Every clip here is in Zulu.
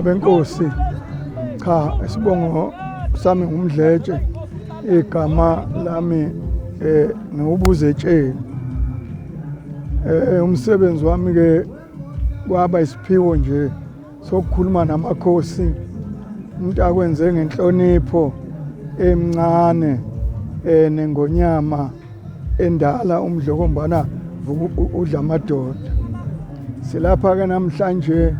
Benkosi cha isibongo sami ngumdletshe igama lami ngiubuzetsheni umsebenzi wami ke kwaba isiphiwo nje sokukhuluma namakhosi umuntu akwenze ngenhlonipho emncane nengonyama endala umdlokombana udla amadoda silapha ke namhlanje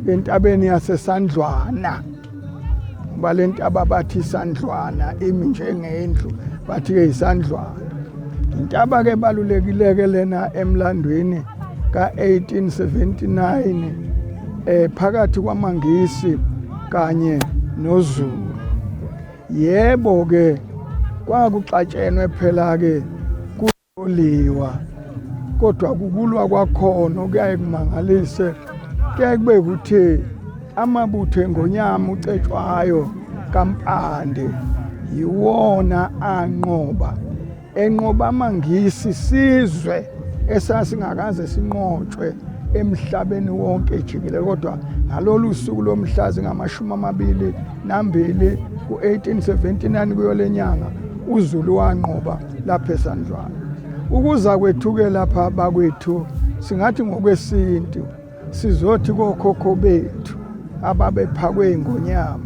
entabeni yaseSandlwana balentaba bathi iSandlwana imi njengendlu bathi ke iSandlwana intaba ke balulekileke lena emlandweni ka1879 phakathi kwaMangisi kanye noZulu yebo ke kwakuxatshenwe phela ke kuliwa kodwa kukulwa kwakhona kuyaye kumangalise kuyaye kube ukuthi amabutho engonyama ucetshwayo kaMpande yiwona anqoba enqoba aMangisi sizwe esasingakaze sinqotshwe emhlabeni wonke jikelele kodwa ngalolu suku lomhla zingama22 ku1879 kuyolenyanga uZulu wanqoba lapha eSandlwana ukuza kwethuke lapha bakwethu singathi ngokwesintu sizothi kokhokho bethu ababephakwe ingonyama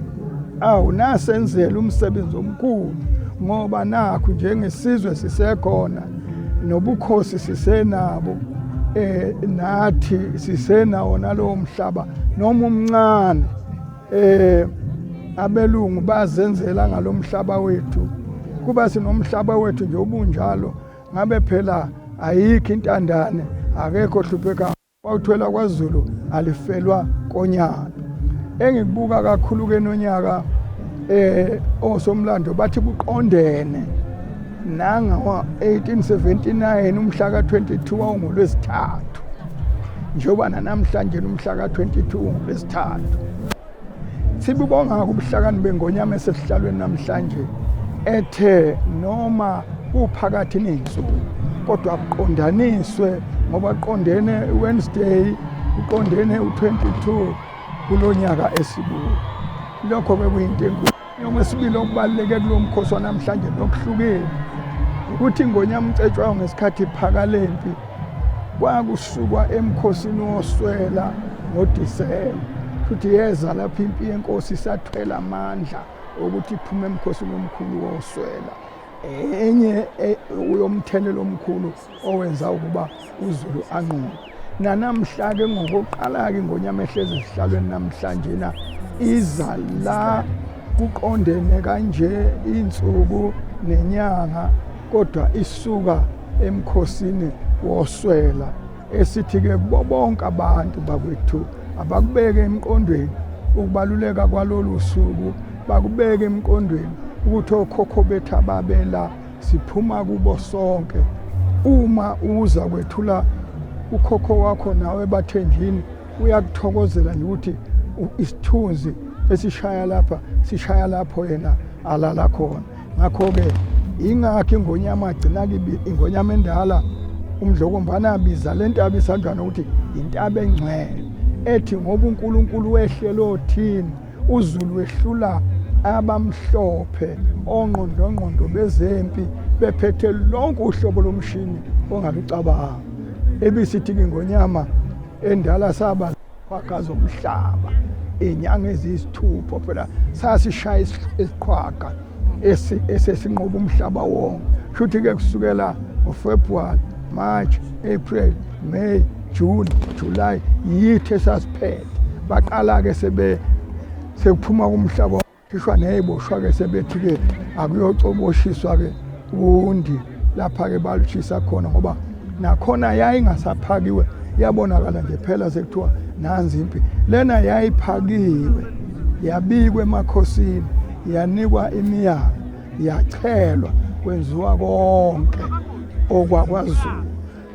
awu nasenzela umsebenzi omkhulu ngoba nakho njengesizwe sisekhona nobukhosi sisenabo nathi sisenawo nalowo mhlaba noma umncane abelungu bazenzela ngalomhlaba wethu kuba sinomhlaba wethu nje obunjalo ngabe phela ayikho intandane akekho hlupheka bawuthwela kwaZulu alifelwa konyana engikubuka kakhulu ke nonyaka osomlando bathi kuqondene nanga 1879 umhla ka22 wangolwesithathu njengoba namhlanje umhla ka22 ngolwesithathu sibubonga ubuhlakani bengonyama esesihlalweni namhlanje ethe noma uphakathi nezinsuku kodwa kuqondaniswe ngoba qondene Wednesday uqondene u22 kulonyaka esibuyo lokho bekuyinto enkulu yomesibili okubaleke kulomkhosi namhlanje nokuhlukile ukuthi ingonyama ucetshwayo ngesikhathi iphakalempi kwakusukwa emkhosini woswela ngoDisemba futhi yeza lapha impi yenkosi isathwela amandla ukuthi iphume emkhosini omkhulu woswela enye uyomthelelo omkhulu owenza ukuba uZulu anqobe nanamhla ke ngokuqala ke ingonyama ehlezi esihlalweni namhlanje na iza la kuqondene kanje insuku nenyanga kodwa isuka emkhosini woswela esithi ke bonke abantu bakwethu abakubeke emqondweni ukubaluleka kwalolu suku bakubeke emqondweni ukuthi okhokho bethu ababela siphuma kubo sonke uma uza kwethula ukhokho wakho nawe bathenjini uyakuthokozela nje ukuthi isithunzi esishaya lapha sishaya lapho yena alala khona. Ngakho-ke ingakho ingonyama agcina ingonyama endala uMdlokombane abiza le ntaba isandlwana ukuthi intaba engcwele, ethi ngoba uNkulunkulu wehlele othini uZulu wehlula abamhlophe ongqondongqondo bezempi bephethe lonke uhlobo lomshini ongalucabanga. Ebisithi-ke ingonyama endala saba qhwagaza umhlaba inyanga eziyisithupha phela sasishaya isiqhwaga esesinqoba umhlaba wonke. Shuthi-ke kusukela ngoFebruary, March, April, May, June, July yithi esasiphethe. Baqala-ke sekuphuma kumhlaba khishwa neyiboshwa-ke sebethi-ke akuyocoboshiswa-ke undi lapha-ke balushisa khona ngoba nakhona yayingasaphakiwe, yabonakala nje phela sekuthiwa nanzi impi. Lena yayiphakiwe yabikwa emakhosini yanikwa imiyalo yachelwa kwenziwa konke okwakwaZulu.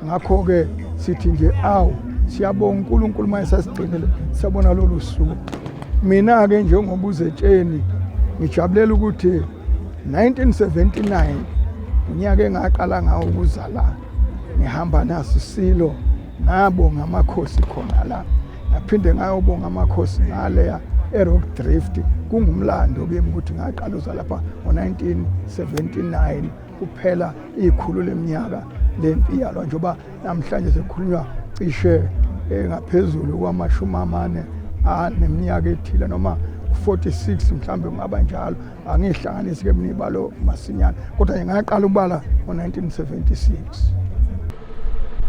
Ngakho-ke sithi nje awu siyabonga uNkulunkulu mayesasigcinile siyabona lolu suku. Mina-ke njengoba uZetsheni ngijabulela ukuthi 1979 unyaka engaqala ngawo ukuzalana ngihamba naso isilo ngabonga amakhosi khona la, ngaphinde ngayobonga amakhosi ngaleya eRock Drift. Kungumlando kimi ukuthi ngaqala uza lapha ngo-1979 kuphela ikhulu leminyaka lempi yalwa, njengoba namhlanje sekukhulunywa cishe ngaphezulu kwama40 neminyaka ethile noma 46 mhlambe kungaba njalo, angihlanganisi ke minibalo masinyana, kodwa ngaqala ukubala ngo-1976.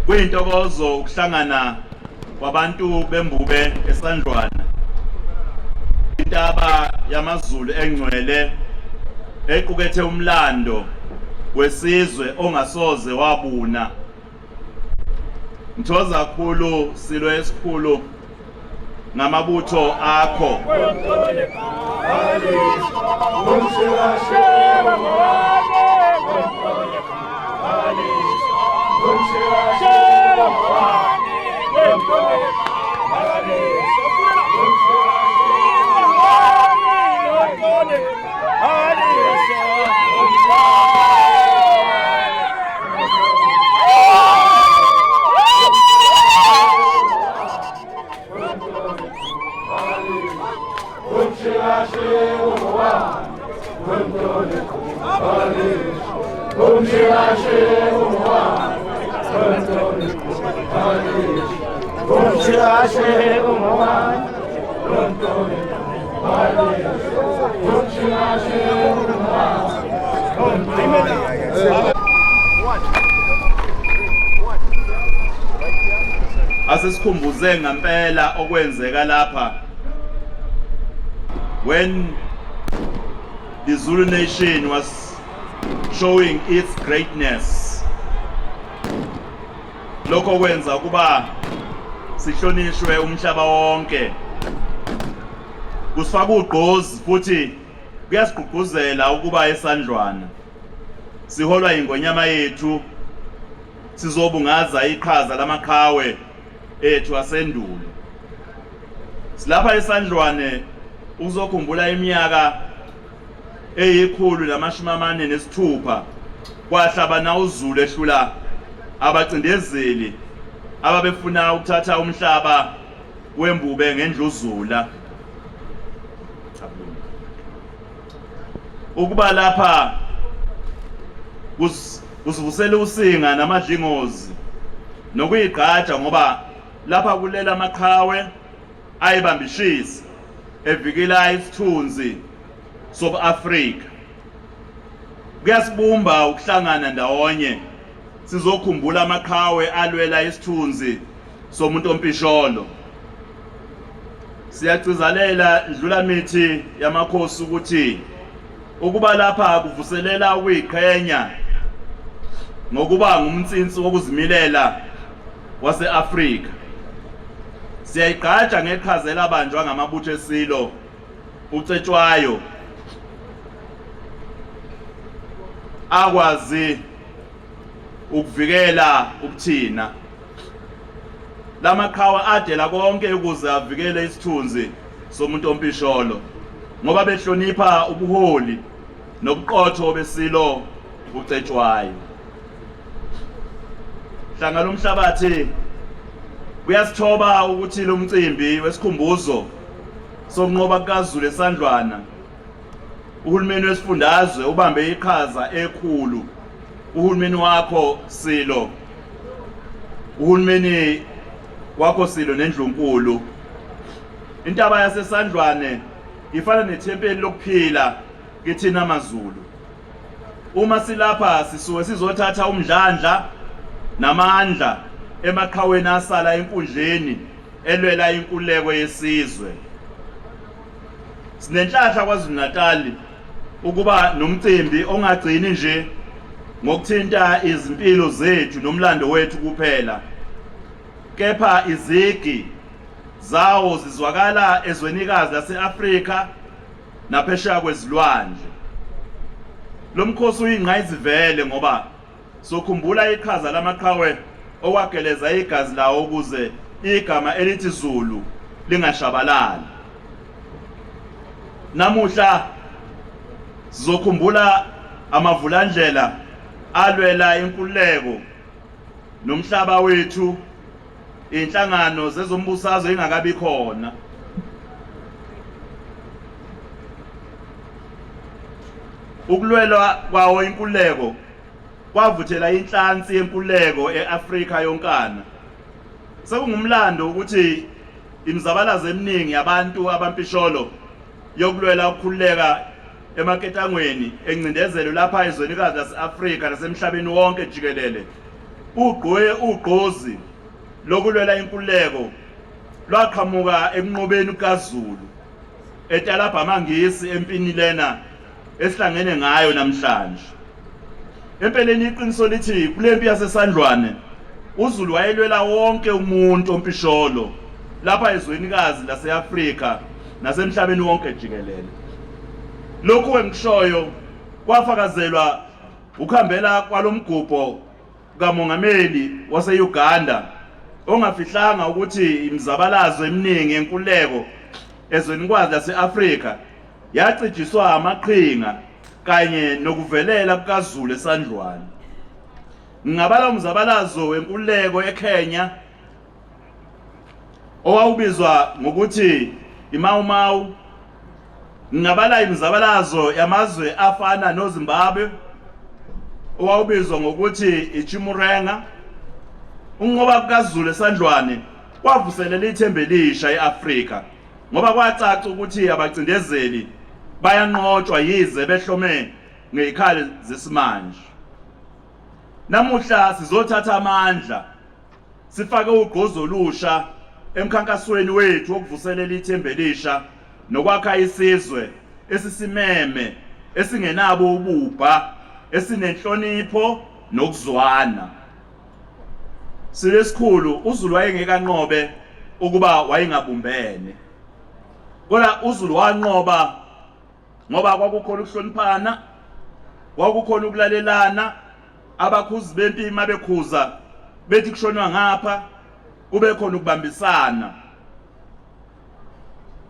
Kuyintokozo ukuhlangana kwabantu bembube eSandlwana, intaba yamaZulu engcwele equkethe umlando wesizwe ongasoze wabuna. Ngithokoza kakhulu Silo esikhulu ngamabutho akho. Asisikhumbuze ngempela okwenzeka lapha when the Zulu nation was showing its greatness. Lokho kwenza kuba sihlonishwe umhlaba wonke, kusifaka ugqozi futhi kuyasigqugquzela ukuba eSandlwana siholwa ingonyama yethu, sizobungaza iqhaza lamakhawe ethu asendulo. Silapha eSandlwane uzokhumbula iminyaka eyi146 kwahlabana uZulu ehlula abacindezeli ababefuna ukuthatha umhlaba wembube ngendluzula. Ukuba lapha kusivusela usinga namadlingozi nokuyigqaja ngoba lapha kulela amaqhawe ayibambishisa evikela isithunzi sobuAfrika. Kuyasibumba ukuhlangana ndawonye sizokhumbula amaqhawe alwela isithunzi somuntu ompisholo. Siyagcizalela idlula mithi yamakhosi ukuthi ukuba lapha kuvuselela ukuyiqhenya ngokuba ngumtsinsi wokuzimilela wase-Afrika. Siyayigqaja ngeqhaza elabanjwa ngamabutho esilo uCetshwayo akwazi ukuvikela ubuthina. lamaqhawe adela konke ukuze avikele isithunzi somuntu ompisholo ngoba behlonipha ubuholi nobuqotho besilo ucetshwayo. Hlanga lomhlabathi kuyasithoba ukuthi lo mcimbi wesikhumbuzo sokunqoba kukaZulu eSandlwana uhulumeni wesifundazwe ubambe iqhaza ekhulu. Uhulumeni wakho Silo, uhulumeni wakho Silo neNdlunkulu. Intaba yaseSandlwane ifana nethempeli lokuphila kithina maZulu. Uma silapha sisuke sizothatha umdlandla namandla emaqhaweni asala enkundleni elwela inkululeko yesizwe. Sinenhlahla kwaZulu Natal ukuba nomcimbi ongagcini nje ngokuthinta izimpilo zethu nomlando wethu kuphela, kepha izigi zawo zizwakala ezwenikazi lase-Afrika naphesheya kwezilwandle. Lo mkhosi uyingqayizivele ngoba sokhumbula iqhaza lamaqhawe okwageleza igazi lawo ukuze igama elithi Zulu lingashabalali. Namuhla sizokhumbula amavulandlela alwela inkululeko nomhlaba wethu, inhlangano zezombusazwe ingakabi khona. Ukulwelwa kwawo inkululeko kwavuthela inhlansi yenkululeko eAfrika yonkana. Sekungumlando ukuthi imizabalazo eminingi yabantu abampisholo yokulwela ukukhululeka emaketangweni encindezelo lapha ezwenikazi lase-Afrika nasemhlabeni wonke jikelele. Ugqozi lokulwela inkululeko lwaqhamuka ekunqobeni kukaZulu eTalabha Mangisi empini lena esihlangene ngayo namhlanje. Empeleni iqiniso lithi kulempi yaseSandlwane uZulu wayelwela wonke umuntu ompisholo lapha ezwenikazi lase-Afrika nasemhlabeni wonke jikelele. Lokhu engishoyo kwafakazelwa ukuhambela kwalomgubho kamongameli wase-Uganda ongafihlanga ukuthi imizabalazo eminingi yenkululeko ezwenikazi lase-Afrika yacijiswa amaqhinga kanye nokuvelela kukaZulu eSandlwane. Ngingabala umzabalazo wenkululeko eKenya owawubizwa ngokuthi iMau Mau. Ngingabala imizabalazo yamazwe afana noZimbabwe owawubizwa ngokuthi iChimurenga. Unqoba kukaZulu eSandlwane kwavuselela ithemba elisha eAfrika ngoba kwacaca ukuthi abacindezeli bayanqotshwa yize behlome ngezikhali zesimanje. Namuhla sizothatha amandla sifake ugqozi olusha emkhankasweni wethu wokuvuselela ithemba elisha nokwakha isizwe esisimeme esingenabo ububha esinenhlonipho nokuzwana. Silesikhulu uZulu wayengekanqobe ukuba wayengabumbene, kodwa uZulu wanqoba ngoba kwakukhona ukuhloniphana, kwakukhona ukulalelana. Abakhuzi bempi mabekhuza bethi kushonwa ngapha kube khona ukubambisana.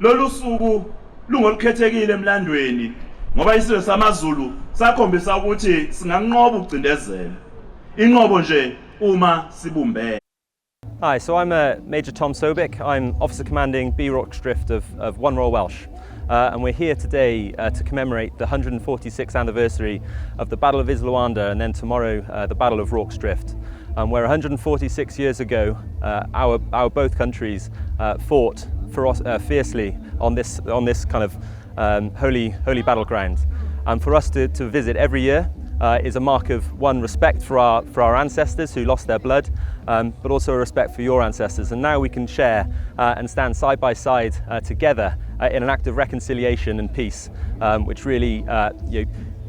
Lolu suku lungolukhethekile emlandweni ngoba isizwe samaZulu sakhombisa ukuthi singanqoba ukucindezela inqobo nje uma sibumbene. Hi, so I'm Major Tom Sobik. I'm Officer Commanding B Roxdrift of 1 Royal Welsh. And we're here today to commemorate the 146th anniversary of the Battle of Isluanda and then tomorrow the Battle of Rorke's Drift, where 146 years ago our both countries fought fiercely on this kind of holy battleground. And for us to visit every year is a mark of, one, respect for our ancestors who lost their blood, but also a respect for your ancestors. And now we can share and stand side by side together in an act of reconciliation and peace, which really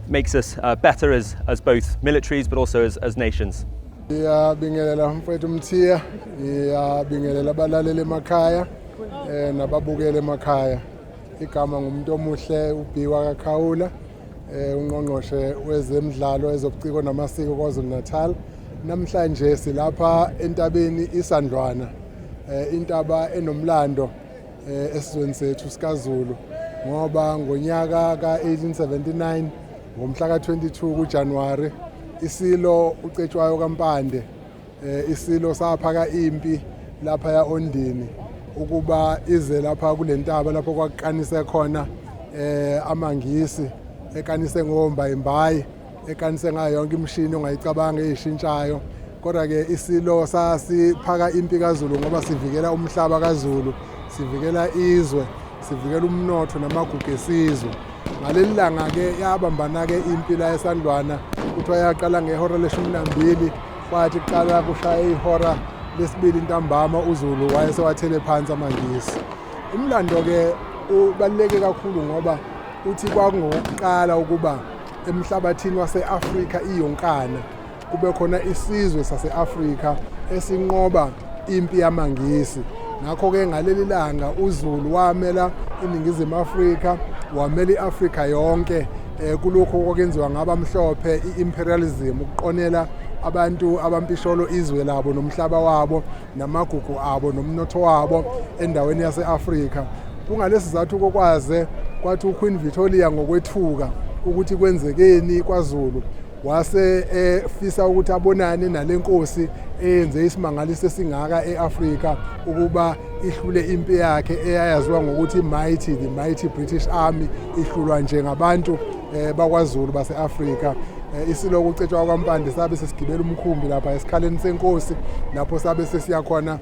makes us better as both militaries, but also as nations. Ngiyabingelela mfowethu Mthiya, ngiyabingelela abalaleli emakhaya nababukeli emakhaya. Igama ngumuntu omuhle uBhiwa kaKhawula, ungqongqoshe wezemidlalo ezobuciko namasiko kwaZulu Natal. Namhlanje silapha entabeni iSandlwana intaba enomlando esizweni sethu sikaZulu ngoba ngonyaka ka1879 ngomhla ka22 kuJanuwari isilo uCetshwayo kaMpande isilo saphaka impi lapha yaOndini ukuba ize lapha kulentaba lapho kwakuqanise khona amangisi ekanise ngomba imbayi ekanise ngayo yonke imishini ongayicabanga ezishintshayo kodwa ke isilo sasiphaka impi kaZulu ngoba sivikela umhlaba kaZulu sivikela izwe sivikela umnotho namagugu esizwe ngaleli langa ke yabambana ke impi la eSandlwana kuthiwa yaqala ngehora le12 kwathi qala kushaya ihora lesibili ntambama uZulu wayesewathele phansi amangisi umlando ke ubaluleke kakhulu ngoba uthi kwakungokuqala ukuba emhlabathini waseAfrika iyonkana kube khona isizwe saseAfrika esinqoba impi yamangisi ngakho ke ngaleli langa uZulu wamela iningizimu Afrika wamela iAfrika yonke kulokho okwenziwa ngabamhlophe iimperialism ukuqonela abantu abampisholo izwe labo nomhlaba wabo namagugu abo nomnotho wabo endaweni yaseAfrika kungalesi sizathu kokwaze kwathi uQueen Victoria ngokwethuka ukuthi kwenzekeni kwaZulu wase efisa ukuthi abonane nalenkosi eyenze isimangaliso singaka eAfrika ukuba ihlule impi yakhe eyayaziwa ngokuthi the mighty British Army ihlulwa njengabantu bakwaZulu baseAfrika isiloko uCetshwayo kaMpande sabe sesigibela umkhumbi lapha esikhaleni senkosi lapho sabe sesiya khona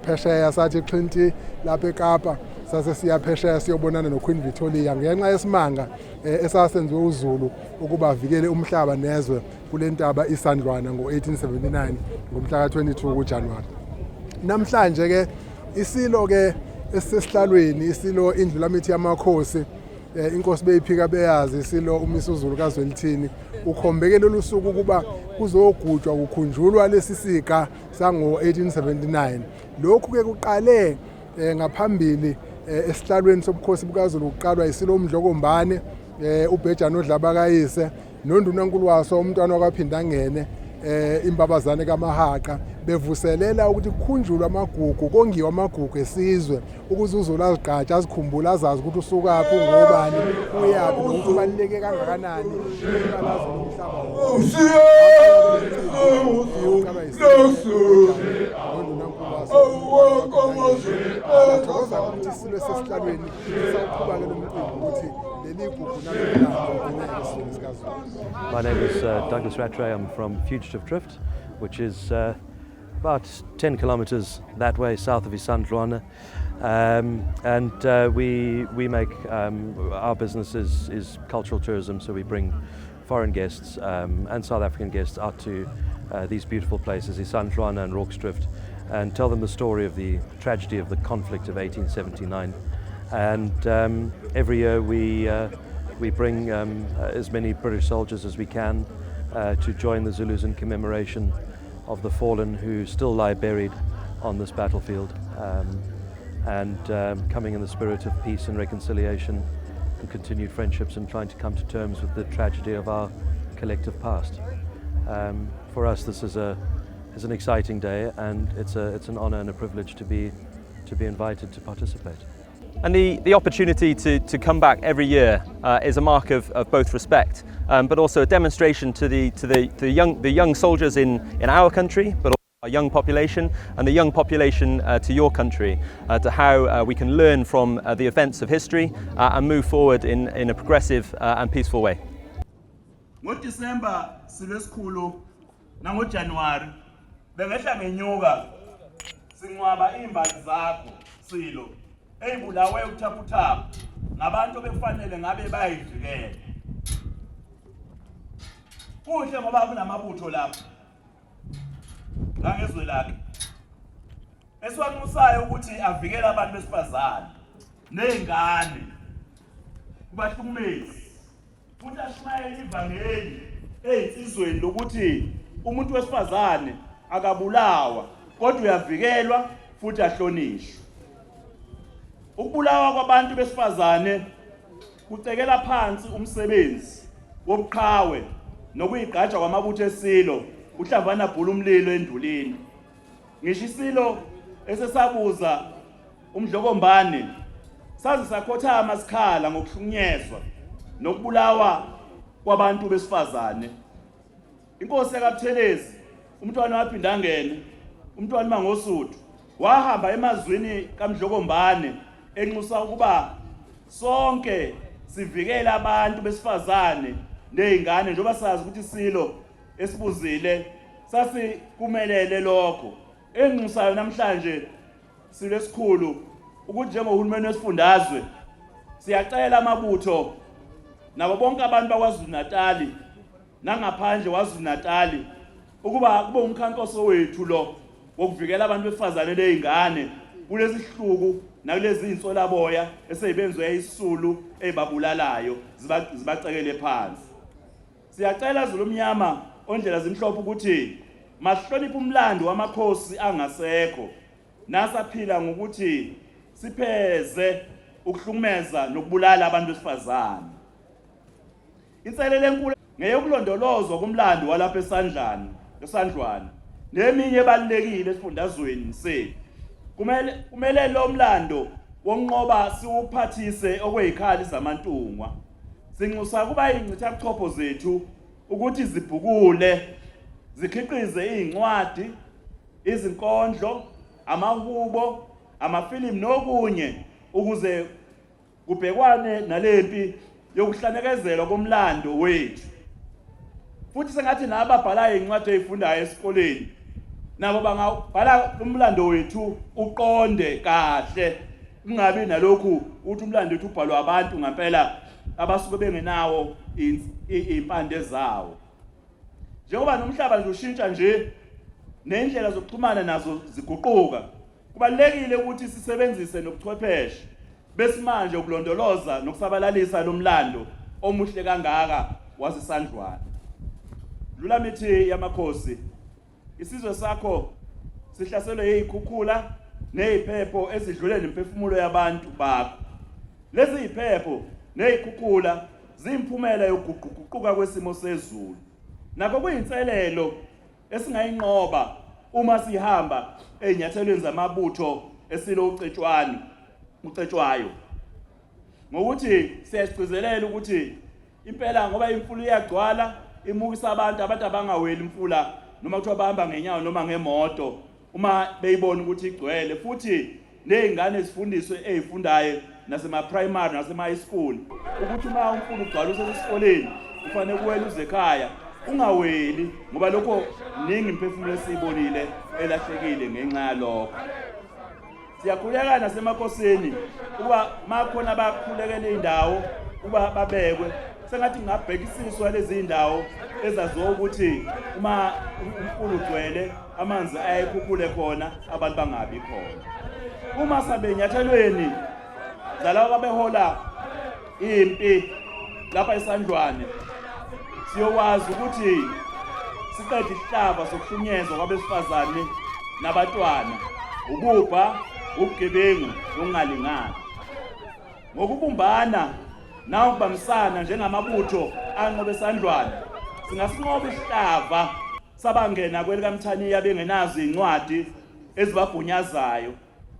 phesheya sathi eXhinti lapha eKapa sase siya phesheya siyobonana noQueen Victoria ngenxa yesimanga esasenziwe uZulu ukuba avikele umhlaba nezwe kulentaba iSandlwana ngo1879 ngomhla ka22 kuJanuwari namhlanje ke isilo ke esesihlalweni isilo indlulamithi yamakhosi inkosi beyiphika beyazi isilo uMisuZulu kaZwelithini ukhombeke lolu suku kuba kuzogujwa kukhunjulwa lesisiga sango1879 lokhu ke kuqale ngaphambili esihlalweni sobukhosi bukaZulu uqalwa isilo uMdlokombane uBhejane oDlabakayise noNdunankulu waso umntwana wakaphinda ngene imbabazane kaMahaqa bevuselela ukuthi kukhunjulwa amagugu kongiwa amagugu esizwe ukuze uZulu azigqatshe azikhumbula azazi ukuthi usukaphi ngobani uyaphi nokuthi ubaluleke kangakanani ukalazi umhlaba ukuthi isilo sesihlalweni sisaqhubeka lo mcimbi ukuthi leli gugu naleli sikaZulu. My name is Douglas Rattray. I'm from Fugitive Drift, which is about 10 kilometers that way south of Isandlwana. We make, our business is cultural tourism, so we bring foreign guests and South African guests out to these beautiful places, Isandlwana and Rorke's Drift, and tell them the story of the tragedy of the conflict of 1879. And every year we bring as many British soldiers as we can to join the Zulus in commemoration of the fallen who still lie buried on this battlefield, coming in the spirit of peace and reconciliation and continued friendships and trying to come to terms with the tragedy of our collective past. For us, this is an exciting day, and it's an honor and a privilege to be invited to participate. And the opportunity to come back every year is a mark of both respect, but also a demonstration to the young soldiers in our country, but also our young population, and the young population to your country, to how we can learn from the events of history and move forward in a progressive and peaceful way. NgoDisemba silesikhulu nangoJanuwari bengehla ngenyuka sinqwaba imbali zakho silo eyibulawe uthaphutaphu ngabantu bekufanele ngabe bayivikele. Kuhle ngoba kunamabutho lapha ngangezwe lakhe esiwanxusayo ukuthi avikele abantu besifazane nezingane kubahlukumezi futhi ashumayele ivangeli ezinsizweni lokuthi umuntu wesifazane akabulawa kodwa uyavikelwa futhi ahlonishwe. Ukubulawa kwabantu besifazane kucekela phansi umsebenzi wobuqhawe nokuyigqaja kwamabutho esilo uHlavana bhula umlilo endulini. Ngisho isilo esesabuza uMdlokombane saze sakhothama sikhala ngokuhlukunyezwa nokubulawa kwabantu besifazane. Inkosi kaButhelezi umntwana waphinda angene, umntwana Mangosuthu wahamba emazwini kaMdlokombane enxusa ukuba sonke sivikele abantu besifazane nezingane njengoba sazi ukuthi isilo esibuzile sasikumelele lokho. Enxusayo namhlanje silo esikhulu ukuthi njengohulumeni wesifundazwe siyacela amabutho nabo bonke abantu bakwaZulu Natal nangaphandle kwaZulu Natal ukuba kube umkhankaso wethu lo wokuvikela abantu besifazane nezingane kulezi hluku nakulezi insolaboya eseyibenzwe isisulu ezibabulalayo zibacekele phansi. Siyacela Zulu Mnyama ondlela zimhlophe ukuthi masihloniphe umlando wamakhosi angasekho nasaphila ngokuthi sipheze ukuhlukumeza nokubulala abantu besifazane. Inselele enkulu ngeyokulondolozwa kumlando walapha eSandlwana neminye ebalulekile esifundazweni sethu. Kumele lo mlando wonqoba siwuphathise okwezikhali zamantungwa. Sinxusa kuba ingcitha buchopho zethu ukuthi zibhukule, zikhiqize izincwadi, izinkondlo, amahubo, amafilimu nokunye ukuze kubhekwane nalempi yokuhlanekezelwa komlando wethu. Futhi sengathi nababhalayo incwadi ezifundayo esikoleni nabo bangabhala umlando wethu uqonde kahle, kungabi nalokhu ukuthi umlando wethu ubhalwa abantu ngempela abasuke bengenawo impande zawo. Njengoba nomhlaba nje ushintsha nje nendlela zokuxhumana nazo ziguquka, kubalekile ukuthi sisebenzise nobuchwepheshe besimanje ukulondoloza nokusabalalisa lo mlando omuhle kangaka waseSandlwana. Dlula mithi yamakhosi, isizwe sakho sihlaselwe yizikhukhula neziphepho ezidlule nemphefumulo yabantu bakho. Lezi ziphepho nezikhukhula zimphumela yokuguquka kwesimo sezulu. Nakho kuyinselelo esingayinqoba uma sihamba ezinyathelweni zamabutho esilo ucetshwayo. Ngokuthi siyasicezelela ukuthi impela ngoba imfula iyagcwala imukisa abantu abangaweli imfula noma kuthiwa bahamba ngenyawo noma ngemoto uma beyibona ukuthi igcwele, futhi nezingane zifundiswe ezifundayo nasema primary nasema high school ukuthi uma umfula ugcwala usesikoleni kufanele kuwele uze ekhaya ungaweli ngoba lokho ningi imphefumulo esiyibonile elahlekile ngenxa yalokho. Siyakhuleka nasemakhosini ukuba makhona abakhulekela indawo ukuba babekwe, sengathi ngabhekisiswa lezi indawo ezaziwa ukuthi uma umfula ugcwele amanzi ayekhukhule khona abantu bangabi khona. Uma sabe nyathelweni zalabo abehola impi lapha eSandlwane siyokwazi ukuthi siqede isihlava sokuhlunyezwa kwabesifazane nabantwana, ububha, ubugebengu nokungalingani. Ngokubumbana nawukubambisana njengamabutho anqobe eSandlwane singasinqoba isihlava sabangena kwelikaMthaniya bengenazo izincwadi ezibagunyazayo.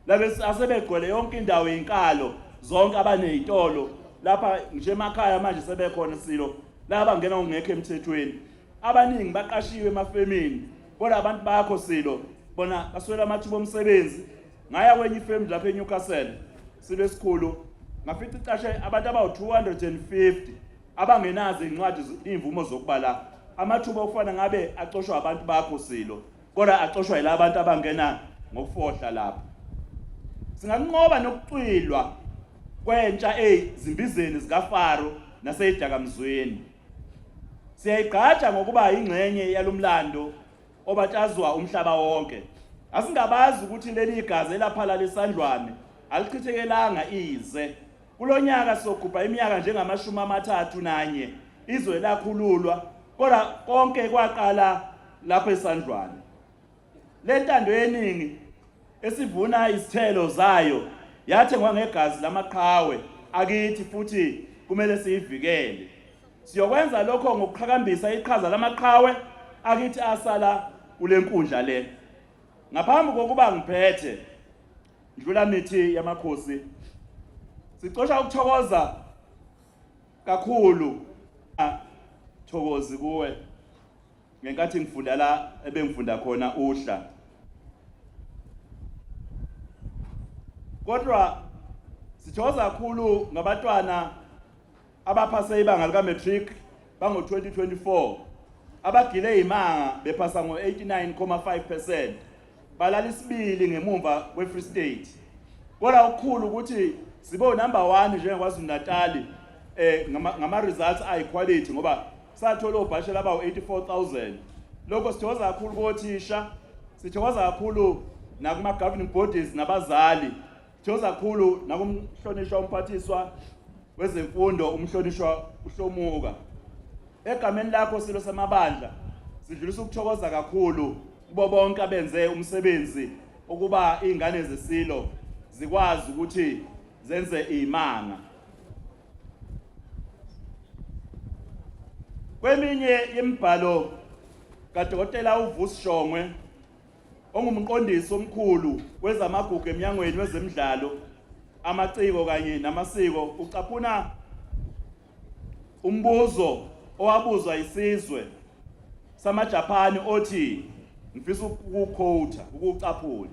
Labe asebegcwele yonke indawo yinkalo zonke abanezitolo lapha nje emakhaya manje sebekhona silo laba ngena ungekho emthethweni. Abaningi baqashiwe emafemini kodwa abantu bakho silo bona baswela amathuba omsebenzi. Ngaya kwenye ifemu lapha eNewcastle silo esikhulu ngafica icashe abantu abawu250 abangenazo izincwadi imvumo zokubala. Amathuba okufana ngabe acoshwa abantu bakho silo kodwa acoshwa yilabo abantu abangena ngokufohla lapha. Singanqoba nokucwilwa kwentsha ezimbizeni zikaFaro nasezidakamizweni. Siyayigqaja ngokuba ingxenye yalomlando obatshazwa umhlaba wonke. Asingabazi ukuthi leli igazi elaphala leSandlwane alichithekelanga ize. Kulonyaka sokugubha iminyaka njengama31 izwe lakhululwa kodwa konke kwaqala lapha eSandlwane. Le ntando yeningi esivuna izithelo zayo yathengwa ngegazi lamaqhawe akithi futhi kumele siyivikele. Siyokwenza lokho ngokuqhakambisa iqhaza lamaqhawe akithi asala kule nkundla le. Ngaphambi kokuba ngiphethe ndlula mithi yamakhosi sicosha ukuthokoza kakhulu thokozi kuwe ngenkathi ngifunda la ebengifunda khona uhla kodwa sithokoza kakhulu ngabantwana abaphase ibanga lika matric bango 2024 abagile imanga bephasa ngo 89.5%. Balala isibili ngemumva kweFree State. Kodwa ukukhulu ukuthi sibe number 1 njengeKwaZulu Natal ngama results ay quality ngoba sathola ubhashela abawu 84,000. Lokho sithokoza kakhulu kothisha, sithokoza kakhulu nakuma governing bodies nabazali, sithokoza kakhulu nakumhlonishwa umphathiswa wezemfundo umhlonishwa uHlomuka. Egameni lakho silo samabandla sidlulisa ukuthokoza kakhulu kubo bonke abenze umsebenzi ukuba izingane zesilo zikwazi ukuthi zenze imanga. Kweminye imibhalo kaDokotela uVusi Shongwe ongumqondisi omkhulu wezamagugu eminyangweni wezemidlalo amaciko kanye namasiko ucaphuna umbuzo owabuzwa isizwe samaJapani othi ngifisa ukuquote ukucaphula.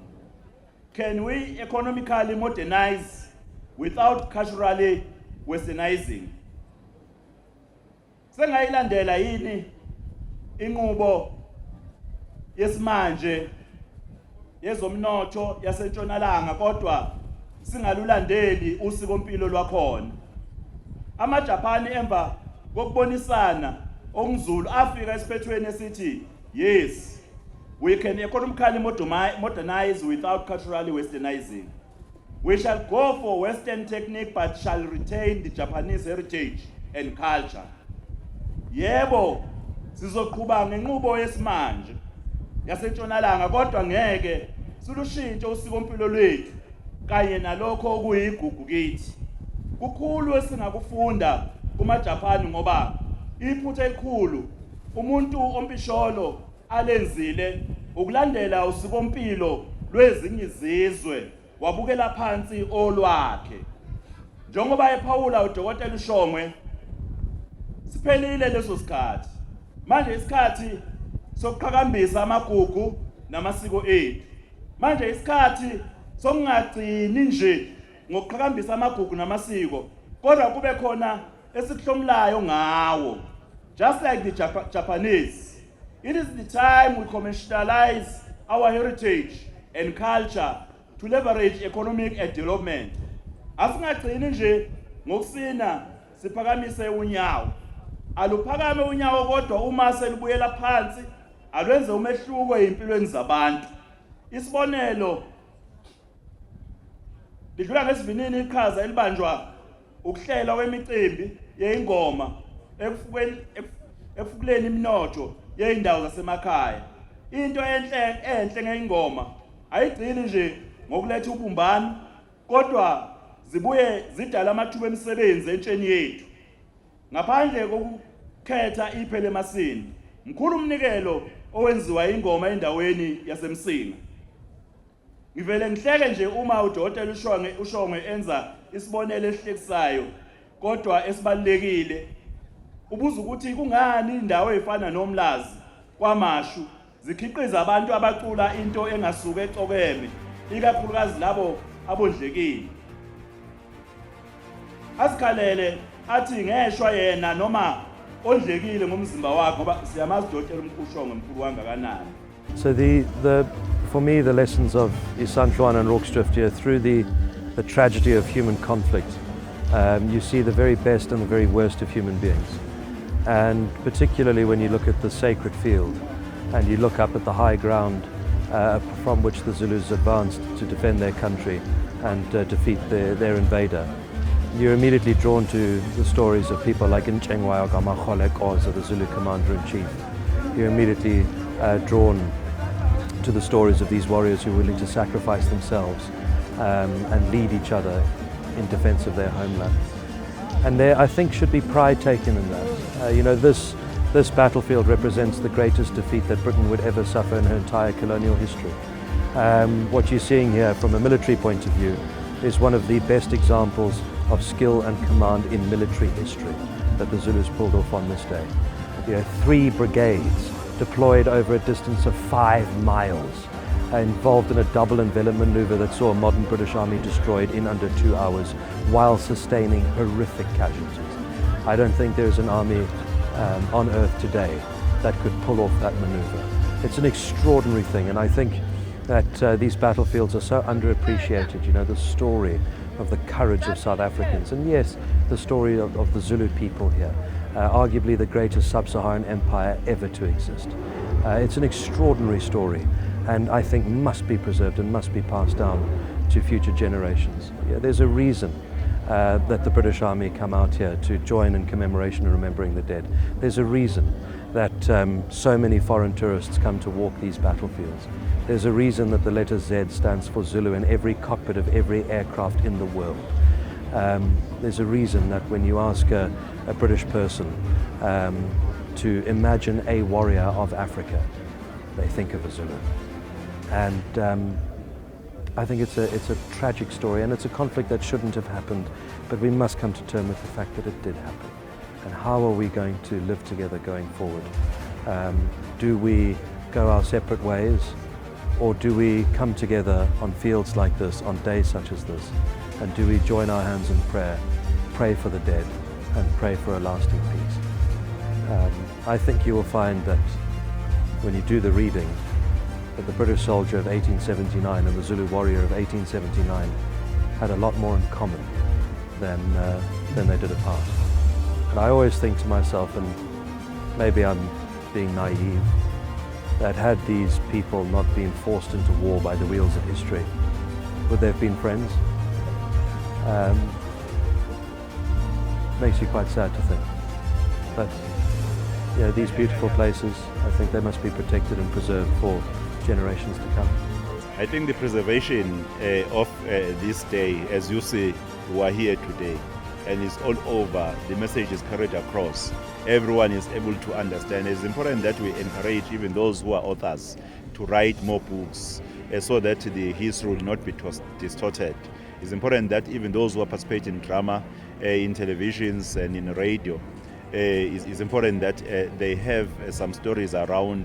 Can we economically modernize without culturally westernizing? Sengayilandela yini inqubo yesimanje yezomnotho yaseNtshonalanga kodwa singalulandeli usikompilo lwakhona. AmaJapani emva kokubonisana ongizulu afika esiphethweni esithi yes, we can economically modernize without culturally westernizing. We shall go for Western technique but shall retain the Japanese heritage and culture. Yebo, sizoqhubeka ngenqubo yesimanje yaseNtshonalanga kodwa ngeke silushintshe usikompilo lwethu kanye nalokho okuyigugu kithi. Kukhulu esingakufunda kumaJapani ngoba iphutha elikhulu umuntu ompisholo alenzile ukulandela usikompilo lwezinye izizwe wabukela phansi olwakhe. Njengoba ePaula uDokotela uShongwe siphelile leso sikhathi. Manje isikhathi sokuqhakambisa amagugu namasiko ethu. Manje isikhathi sokungagcini nje ngokuqhakambisa amagugu namasiko kodwa kube khona esikuhlomulayo ngawo. Just like the Japanese, it is the time we commercialize our heritage and culture to leverage economic development. Asingagcini nje ngokusina siphakamise unyawo. Aluphakame unyawo kodwa uma selibuyela phansi alwenze umehluko empilweni zabantu. Isibonelo lidlula ngesivinini iqhaza elibanjwa ukuhlela kwemicimbi yeingoma efukuleni iminotho yeindawo zasemakhaya. Into enhle ngeingoma ayigcini nje ngokuletha ubumbano kodwa zibuye zidala amathuba emisebenzi entsheni yethu. Ngaphandle kokukhetha iphele emasini, mkhulu umnikelo owenziwa ingoma endaweni yasemsinga. Ngivele ngihleke nje uma uDokotela uShongwe enza isibonelo esihlekisayo kodwa esibalekile. Ubuza ukuthi kungani indawo ezifana noMlazi kwaMashu zikhiqiza abantu abacula into engasuke ecokeme ikakhulukazi labo abondlekile. Asikhalele athi ngeshwa yena noma ondlekile ngomzimba wakhe ngoba siyamazi uDokotela uShongwe mkhulu kangakanani. So for me the lessons of Isandlwana and Rorke's here through the tragedy of human conflict. You see the very best and the very worst of human beings. And particularly when you look at the sacred field and you look up at the high ground from which the Zulus advanced to defend their country and defeat their invader, you're immediately drawn to the stories of people like Nchengwa Gamachole Koza, the Zulu commander-in-chief. You're immediately drawn to the stories of these warriors who are willing to sacrifice themselves and lead each other in defense of their homeland. And there, I think, should be pride taken in that. This battlefield represents the greatest defeat that Britain would ever suffer in her entire colonial history. What you're seeing here from a military point of view is one of the best examples of skill and command in military history that the Zulus pulled off on this day. 3 brigades deployed over a distance of 5 miles, involved in a double envelopment maneuver that saw a modern British Army destroyed in under 2 hours while sustaining horrific casualties. I don't think there's an army on earth today that could pull off that maneuver. It's an extraordinary thing, and I think that these battlefields are so underappreciated. You know, the story of the courage of South Africans, and yes, the story of the Zulu people here, arguably the greatest sub-Saharan empire ever to exist. It's an extraordinary story, and I think must be preserved and must be passed down to future generations. Yeah, there's a reason that the British Army come out here to join in commemoration and remembering the dead. There's a reason that so many foreign tourists come to walk these battlefields. There's a reason that the letter Z stands for Zulu in every cockpit of every aircraft in the world. There's a reason that when you ask a British person to imagine a warrior of Africa, they think of a Zulu. And I think it's a tragic story, and it's a conflict that shouldn't have happened, but we must come to terms with the fact that it did happen. And how are we going to live together going forward? Do we go our separate ways, or do we come together on fields like this, on days such as this, and do we join our hands in prayer, pray for the dead, and pray for a lasting peace? I think you will find that when you do the reading, that the British soldier of 1879 and the Zulu warrior of 1879 had a lot more in common than they did apart. And I always think to myself, and maybe I'm being naive, that had these people not been forced into war by the wheels of history, would they have been friends? Makes you quite sad to think. But you know, these beautiful places, I think they must be protected and preserved for generations to come. I think the preservation of this day, as you see, we are here today, and it's all over. The message is carried across. Everyone is able to understand. It's important that we encourage even those who are authors to write more books so that the history will not be distorted. It's important that even those who are participating in drama, in televisions and in radio, it's important that they have some stories around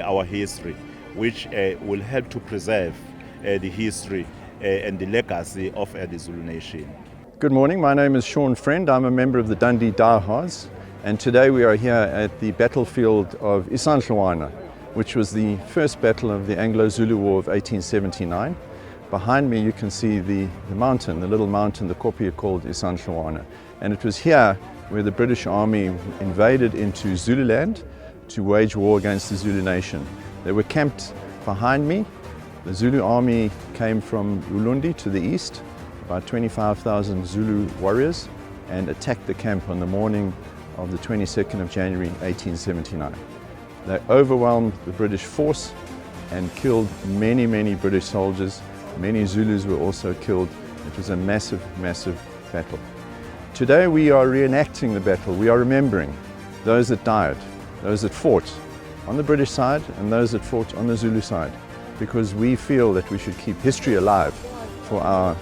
our history, which will help to preserve the history and the legacy of the Zulu nation. Good morning, my name is Sean Friend. I'm a member of the Dundee Diehards, and today we are here at the battlefield of Isandlwana, which was the first battle of the Anglo-Zulu War of 1879. Behind me you can see the mountain, the little mountain the Koppie called Isandlwana, and it was here where the British Army invaded into Zululand to wage war against the Zulu nation. They were camped behind me. The Zulu army came from Ulundi to the east, about 25,000 Zulu warriors, and attacked the camp on the morning of the 22nd of January 1879. They overwhelmed the British force and killed many, many British soldiers. Many Zulus were also killed. It was a massive, massive battle. Today we are reenacting the battle. We are remembering those that died, those that fought on the British side and those that fought on the Zulu side, because we feel that we should keep history alive for our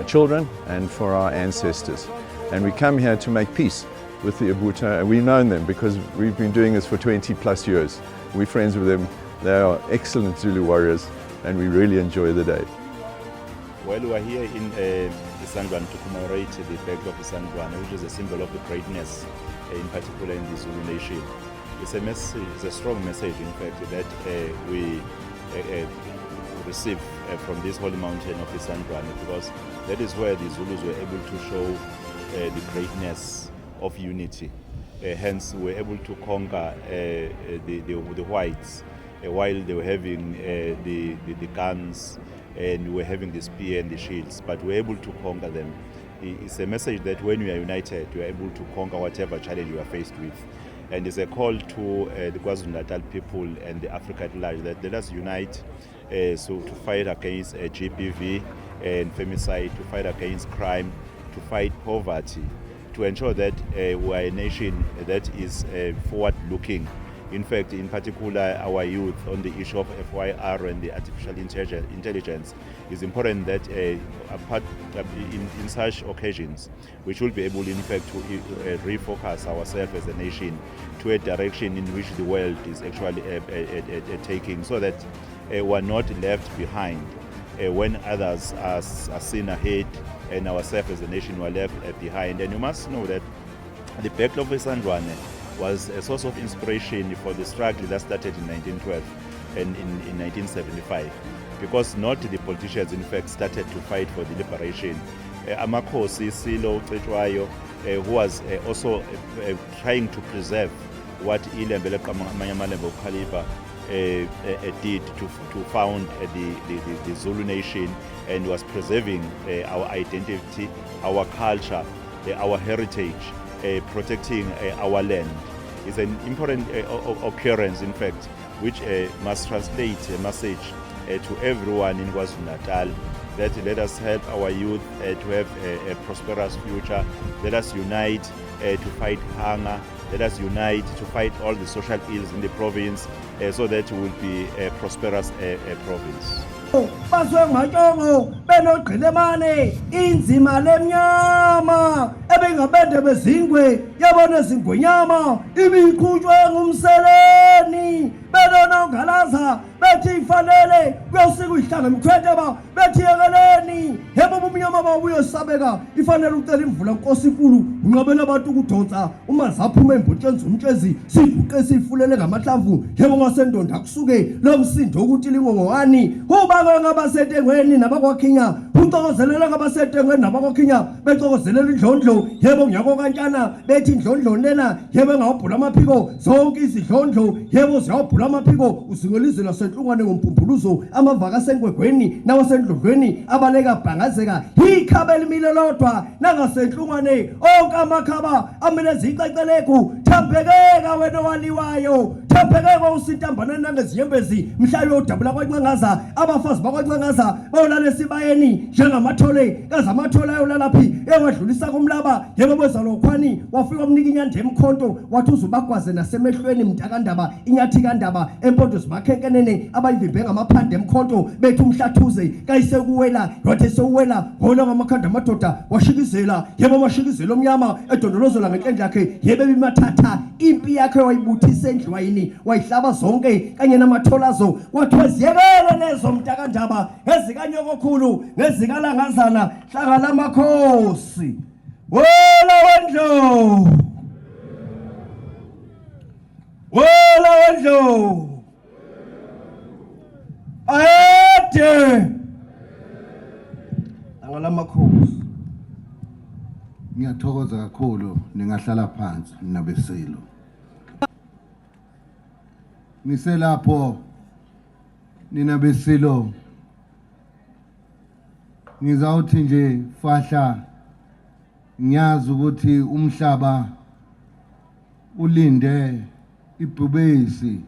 children and for our ancestors. And we come here to make peace with the Ibuta, and we've known them because we've been doing this for 20 plus years. We're friends with them. They are excellent Zulu warriors, and we really enjoy the day. Well, we are here in Isandlwana to commemorate the Battle of Isandlwana, which is a symbol of the greatness, in particular in the Zulu nation. It's a message, it's a strong message, in fact, that we receive from this holy mountain of Isandlwana, because that is where the Zulus were able to show the greatness of unity. Hence, we were able to conquer the whites while they were having the guns, and we were having the spear and the shields, but we were able to conquer them. It's a message that when we are united, we are able to conquer whatever challenge we are faced with. And it's a call to the KwaZulu-Natal people and the Africa at large that let us unite so to fight against GBV and femicide, to fight against crime, to fight poverty, to ensure that we are a nation that is forward-looking in fact, in particular, our youth on the issue of FYR and the artificial intelligence, is important that in such occasions, we should be able, in fact, to refocus ourselves as a nation to a direction in which the world is actually taking, so that we're not left behind when others are seen ahead and ourselves as a nation were left behind. And you must know that the Battle of Isandlwana was a source of inspiration for the struggle that started in 1912 and in 1975, because not the politicians, in fact, started to fight for the liberation. Amakhosi Silo Cetshwayo, who was also trying to preserve what Ilembele Malembe Khalipha did to found the Zulu nation, and was preserving our identity, our culture, our heritage, protecting our land. Is an important occurrence, in fact, which must translate a message to everyone in KwaZulu-Natal, that let us help our youth to have a prosperous future. Let us unite to fight hunger. Let us unite to fight all the social ills in the province, so that we will be a prosperous province. Baswe matongo benogqilemane inzima lemnyama ebengabende bezingwe yabona zingwenyama ibiqhutshwe ngumseleni benonongalaza bethi ifanele kuyosika ihlanga emkhwethe bethi yekeleni yebo ubumnyama babuye sabeka ifanele ucela imvula nkosinkulu unqabela abantu ukudonsa uma zaphuma embotsheni umtshezi sibuqe sifulele ngamahlamvu yebo ngasendonda kusuke lo msindo ukuthi lingongowani uba ngabasetengweni nabakwakhinya ucokozelela ngabasetengweni nabakwakhinya becokozelela indlondlo yebo nyako kantshana bethi indlondlo lena yebo ngawubhula amaphiko zonke izidlondlo yebo ziyawubhula amaphiko usingelizela senhlungwane ngompumpuluzo amavaka senkwekwini nawasendlondlweni abaleka bhangazeka ikhabela imile lodwa nangasenhlungwane onke amakhaba amele zicacelekhu thambekeka wena waliwayo thambekeka usintambana nangeziyembezi mhla yodabula kwancangaza abafazi bakwancangaza bayolala esibayeni njengamathole kazamathole ayolalaphi ewadlulisa kumlaba yebo bezalokhwani wafika umnika inyanda emkhonto wathi uzubagwaze nasemehlweni mntakandaba inyathi kandaba empondo zimakhenkenene abayivimbe ngamaphande emkhonto bethi umhlathuze kayisekuwela wathi sewuwela hola ngamakhanda amadoda washikizela yebo mashikizela omnyama edondolozola ngenhlendla yakhe yebe bimathatha impi yakhe wayibuthisa endlwayini wayihlaba zonke kanye namatholazo wathi waziyekele lezo mntakandaba ezikanyoko ngezikalangazana hlanga lamakhosi wela wendlo ayede angalamakhosi. Ngiyathokoza kakhulu ningahlala phansi nabesilo. Ngiselapho ninabesilo ngizawuthi nje fahla ngiyazi ukuthi umhlaba ulinde ibhubesi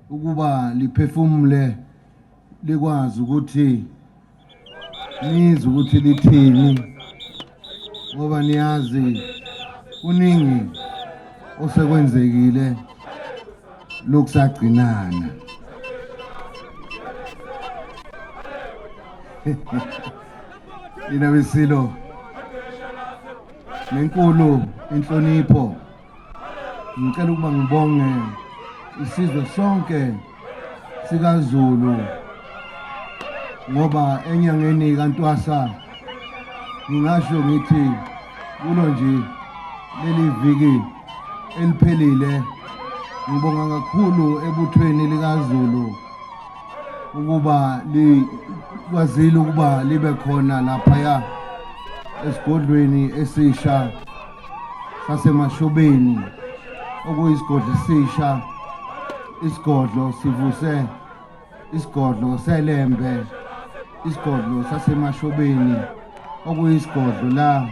ukuba liphefumule likwazi ukuthi nizwe ukuthi lithini, ngoba niyazi kuningi osekwenzekile lokusagcinana. Inabesilo nenkulu inhlonipho ngicela ukuba ngibonge isizwe sonke sikaZulu, ngoba enyangeni kaNtwasa ngingasho ngithi kulo nje leli viki eliphelile ngibonga kakhulu ebuthweni likaZulu ukuba likwazile ukuba libe khona lapha esigodlweni esisha saseMashobeni, okuyisigodlo esisha, isigodlo sivuse isigodlo seLembe, isigodlo saseMashobeni, okuyisigodlo la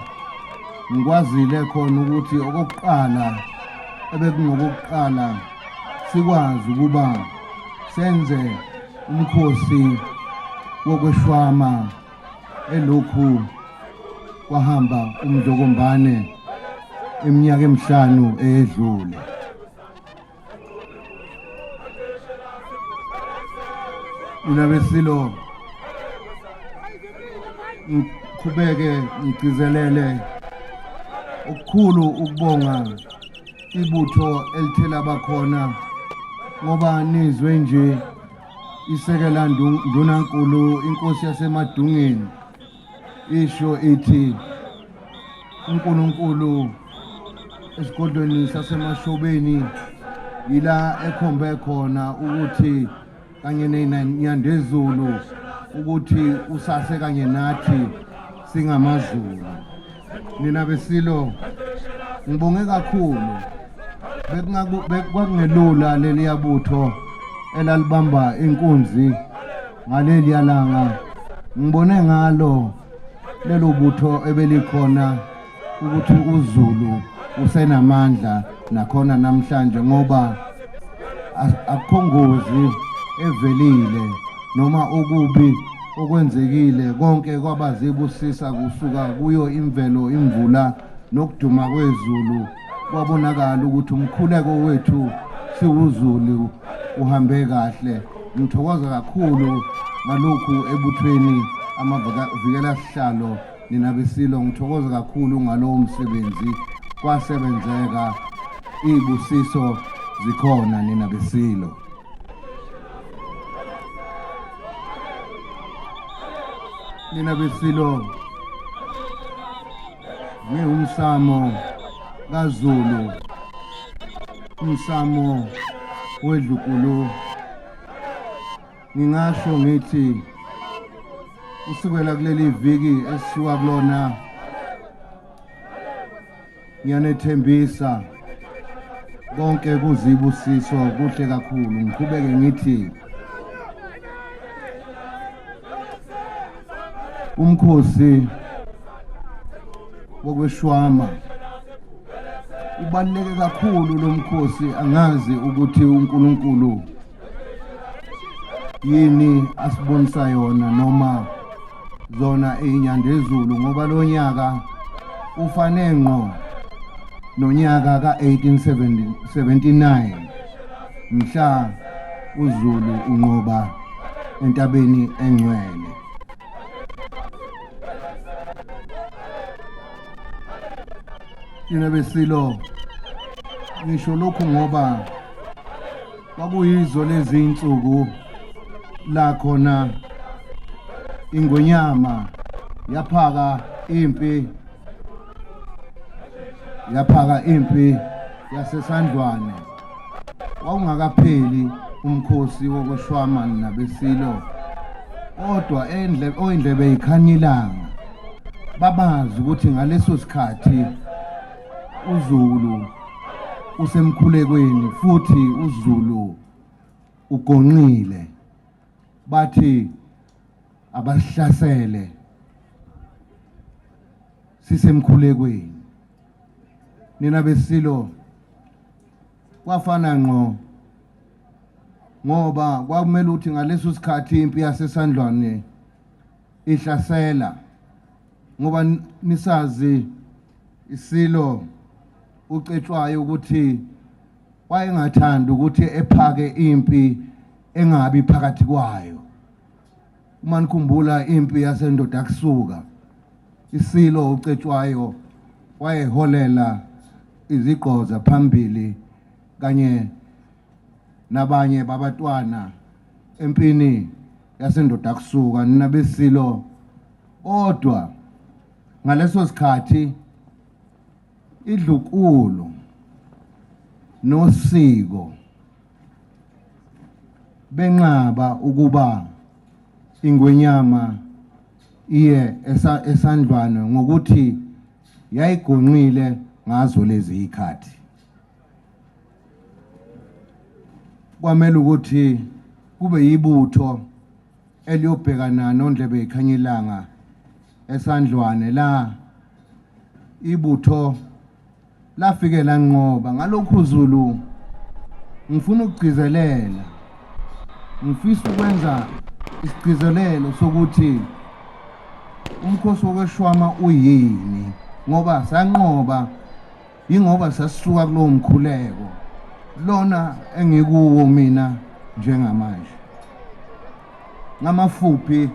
ngikwazile khona ukuthi okokuqala ebekungokuqala sikwazi ukuba senze umkhosi wokweshwama elokhu kwahamba umdlokombane eminyaka emihlanu eyedlule. Mina besilo ngiqhubeke ngigcizelele ukukhulu ukubonga ibutho elithela bakhona ngoba nizwe nje isekela ndunankulu inkosi yasemadungeni isho ithi uNkulunkulu esigodlweni sasemashobeni yila ekhombe khona ukuthi kanye nenyandezulu ukuthi usase kanye nathi singamazulu. Nina besilo ngibonge kakhulu bekungelula leli yabutho elalibamba inkunzi ngaleli yalanga. Ngibone ngalo lelo butho ebelikhona ukuthi uZulu usenamandla nakhona namhlanje ngoba akukho ngozi evelile noma okubi okwenzekile konke kwabazibusisa kusuka kuyo imvelo imvula nokuduma kwezulu kwabonakala ukuthi umkhuleko wethu siwuZulu uhambe kahle. Ngithokoza kakhulu ngalokhu ebuthweni amavikela sihlalo nina besilo ngithokoza kakhulu ngalowo msebenzi kwasebenzeka ibusiso zikhona nina besilo. Nina besilo ngumsamo kaZulu umsamo wedlukulu ngingasho ngithi usukela kuleli viki esisuka kulona ngiyanethembisa konke kuzibusiso kuhle kakhulu. Ngiqhubeke ngithi umkhosi wokweshwama ubaluleke kakhulu lo mkhosi. Angazi ukuthi uNkulunkulu yini asibonisa yona noma zona inyandezulu ngoba lo nyaka ufane ngqo nonyaka ka1879 mhla uZulu unqoba entabeni engcwele. Nina besilo ngisho lokhu ngoba kwakuyizo lezi insuku la khona ingonyama yaphaka impi yaseSandlwane. Wawungakapheli umkhosi wokweshwama nabesilo kodwa oyindlebe ikhanyilanga babazi ukuthi ngaleso sikhathi uZulu usemkhulekweni futhi uZulu ugonqile. Bathi abasihlasele sisemkhulekweni. Nina besilo kwafana ngqo ngoba kwakumele ukuthi ngaleso sikhathi impi yaseSandlwane ihlasela ngoba nisazi isilo ucetshwayo ukuthi wayengathanda ukuthi ephake impi engabi phakathi kwayo. Uma nikhumbula impi yasendoda kusuka isilo ucetshwayo wayeholela iziqoza phambili kanye nabanye babatwana empini yasendoda kusuka. Nina besilo kodwa ngaleso sikhathi idlukulu nosiko benqaba ukuba ingwenyama iye eSandlwane ngokuthi yayigonqile ngazo lezi ikhathi. Kwamele ukuthi kube yibutho eliyobhekana nondlebe ikhanyilanga eSandlwane la ibutho lafike lanqoba. Ngalokhu uZulu ngifuna ukugcizelela, ngifisa ukwenza isigcizelelo sokuthi umkhosi wokweshwama uyini ngoba sanqoba ingoba sasisuka kulowo mkhuleko lona engikuwo mina njengamanje. ngamafuphi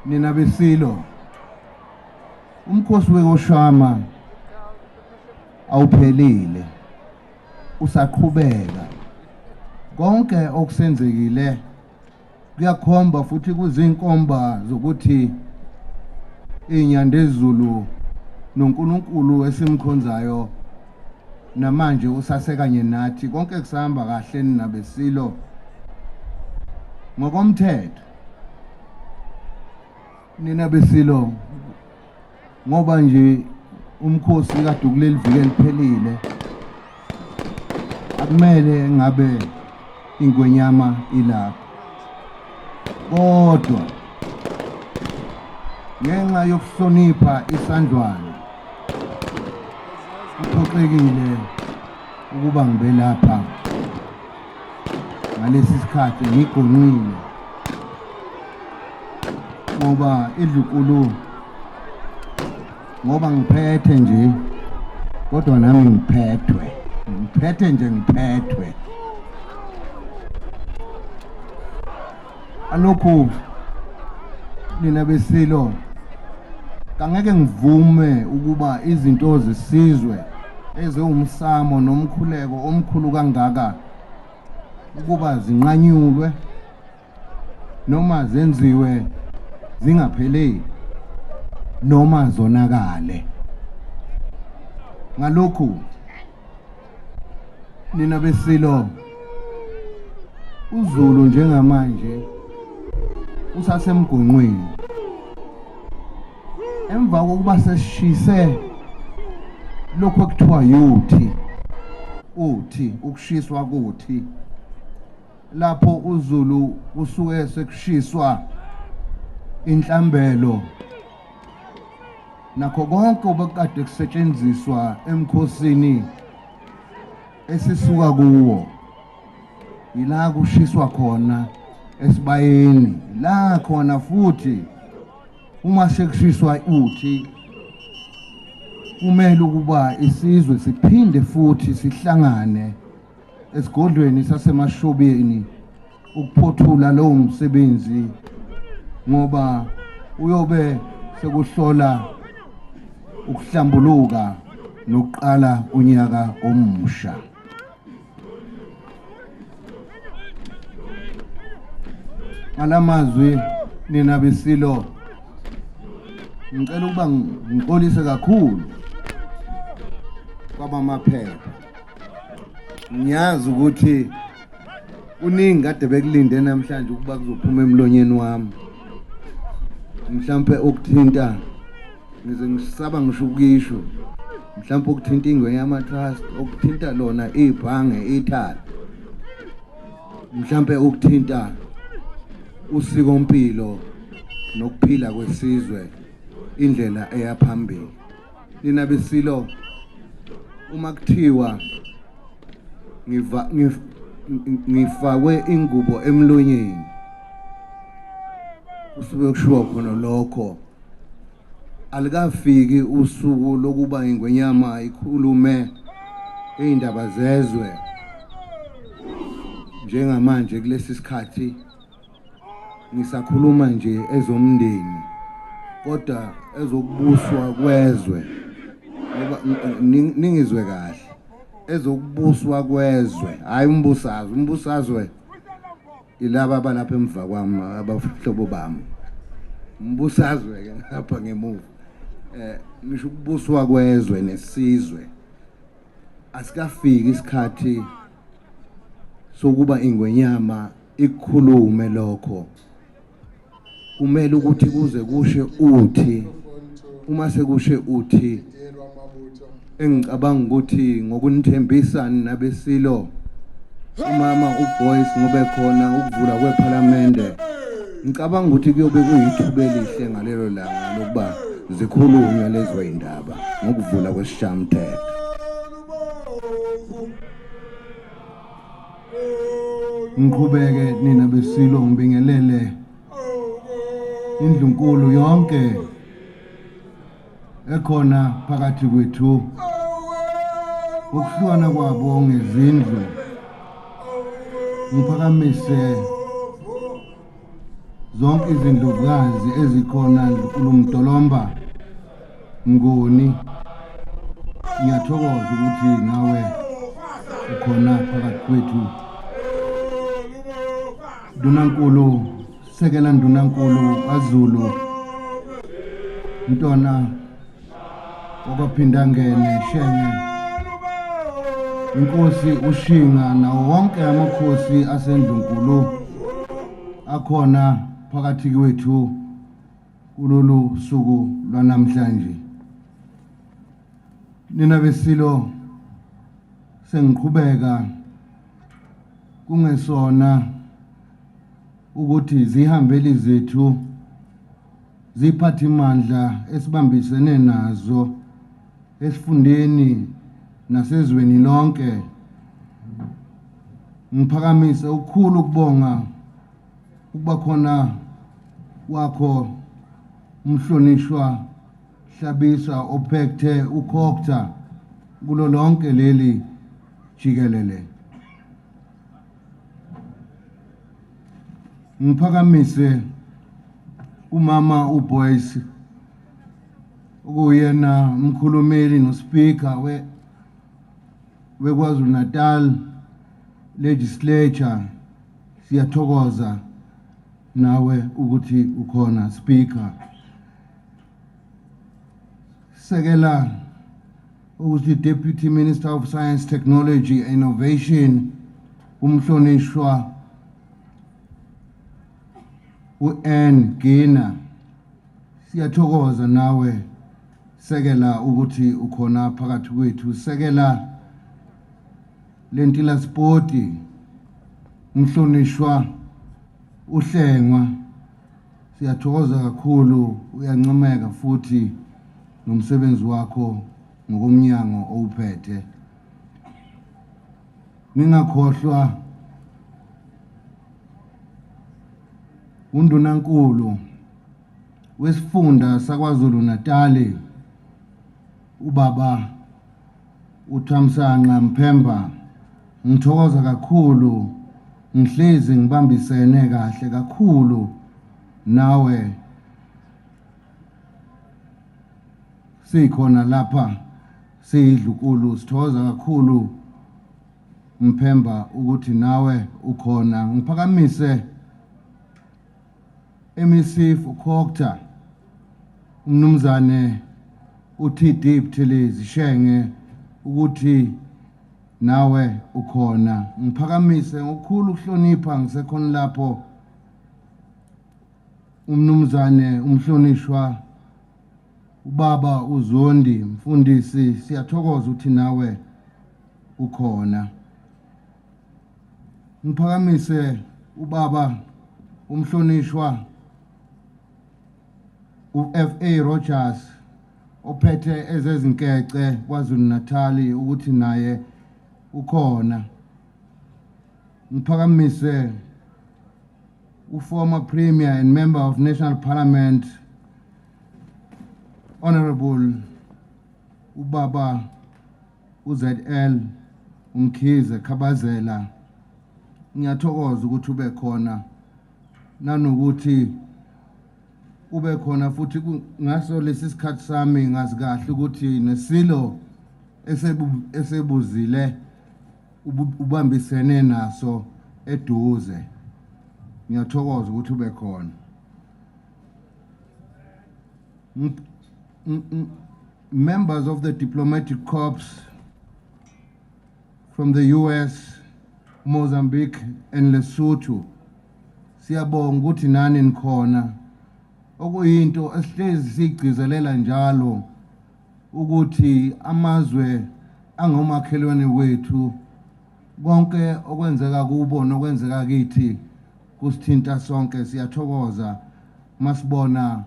nina besilo umkhosi wekoshama awuphelile usaqhubeka konke okusenzekile kuyakhomba futhi kuzinkomba zokuthi inyandezulu noNkulunkulu esimkhonzayo namanje usasekanye nathi konke kusahamba kahle nabesilo ngokomthetho nina besilo ngoba nje umkhosi kade kuleli viki eliphelile akumele ngabe ingwenyama ilapha kodwa ngenxa yokuhlonipha isandlwana uphoxekile ukuba ngibe lapha ngalesi sikhathi ngigonqile ngoba idlunkulu ngoba ngiphethe nje kodwa nami ngiphethe alokhu nina besilo kangeke ngivume ukuba izinto zisizwe ezewumsamo nomkhuleko omkhulu kangaka ukuba zinqanyulwe noma zenziwe zingapheleli noma zonakale ngalokhu nina besilo uZulu njengamanje usasemgonqweni emva kokuba sesishise lokho kuthiwa uthi ukushiswa kuthi lapho uZulu usuke sekushiswa inhlambelo nakho konke obekade kusetshenziswa emkhosini esisuka kuwo ila kushiswa khona esibayeni la khona futhi uma sekushiswa uthi kumele ukuba isizwe siphinde futhi sihlangane esigodlweni sasemashobeni ukuphothula lowo msebenzi ngoba uyobe sekuhlola ukuhlambuluka nokuqala unyaka omusha ngalamazwi nina besilo ngicela ukuba ngixolise kakhulu kwabamaphepha ngiyazi ukuthi uningi kade bekulinde namhlanje ukuba kuzophuma emlonyeni wami mhlawumbe ukuthinta ngize ngisaba ngisho ukisho mhlawumbe ukuthinta ingwenyama trust ukuthinta lona ibhange ithala mhlawumbe ukuthinta usikompilo nokuphila kwesizwe indlela eyaphambili nina besilo uma kuthiwa ngifakwe ingubo emlonyeni usuke kushiwo khona lokho alikafiki usuku lokuba ingwenyama ikhulume indaba zezwe njengamanje kulesi sikhathi ngisakhuluma nje ezomndeni kodwa ezokubuswa kwezwe ngoba ningizwe kahle ezokubuswa kwezwe hayi umbusazwe ilaba abalapha emva kwami abahlobo bami umbusazwe ke ngapha ngemuva ngisho ukubuswa kwezwe nesizwe asikafiki isikhathi sokuba ingwenyama ikhulume lokho kumele ukuthi kuze kushe uthi uma sekushe uthi engicabanga ukuthi ngokunithembisa nabesilo umama uBoyce ngobe khona ukuvula kweParliament ngicabanga ukuthi kuyobe kuyithuba elihle ngalelo langa lokuba zikhulunywe lezo indaba ngokuvula kwesishamthetho ngiqhubeke nina besilo ngibingelele indlunkulu yonke ekhona phakathi kwethu ukuhlukana kwabo ngezindlu ngiphakamise zonke izindlovukazi ezikhona kulomdolomba Ngoni ngiyathokoza ukuthi nawe ukhona phakathi kwethu Ndunankulu sekela Ndunankulu kaZulu Ntona okwaphinda ngene Shenge Inkosi uShinga nawo wonke amakhosi aseNdlunkulu akhona phakathi kwethu kulolu suku lwanamhlanje nina besilo sengiqhubeka kungesona ukuthi zihambeli zethu ziphathe imandla esibambisene nazo esifundeni nasezweni lonke ngiphakamisa ukukhulu ukubonga ukuba khona wakho umhlonishwa Hlabisa ophethe ukhokta kulo lonke leli jikelele ngiphakamise umama uBoyce okuyena umkhulumeli noSpeaker weKwaZulu Natal Legislature siyathokoza nawe ukuthi ukhona Speaker sekela ukuthi Deputy Minister of Science, Technology and Innovation umhlonishwa uAnn Gina siyathokoza nawe sekela ukuthi ukhona phakathi kwethu sekela lentila sporti umhlonishwa uHlengwa siyathokoza kakhulu uyancomeka futhi nomsebenzi wakho ngokomnyango owuphethe ningakhohlwa uNdunankulu wesifunda saKwaZulu Natal ubaba uThamsanqa Mphemba ngithokoza kakhulu ngihlezi ngibambisene kahle kakhulu nawe sikhona lapha siyidlukulu sithokoza kakhulu Mphemba ukuthi nawe ukhona ngiphakamise MEC ukhokta umnumzane uTD Buthelezi Shenge ukuthi nawe ukhona ngiphakamise ngokukhulu ukuhlonipha ngisekhona lapho umnumzane umhlonishwa ubaba uZondi mfundisi siyathokoza ukuthi nawe ukhona ngiphakamise ubaba umhlonishwa uFA Rogers ophethe ezezinkece kwaZulu Natal ukuthi naye ukhona ngiphakamise former Premier and Member of National Parliament Honorable ubaba uZL Umkhize Khabazela ngiyathokoza ukuthi ube khona nanokuthi ube khona futhi ngaso lesi sikhathi sami ngazi kahle ukuthi nesilo esebuzile ubambisene naso eduze ngiyathokoza ukuthi ube khona members of the diplomatic corps from the US, Mozambique and Lesotho siyabonga ukuthi nani nikhona okuyinto esihlezi sigcizelela njalo ukuthi amazwe angomakhelwane wethu konke okwenzeka kubo nokwenzeka kithi kusithinta sonke siyathokoza masibona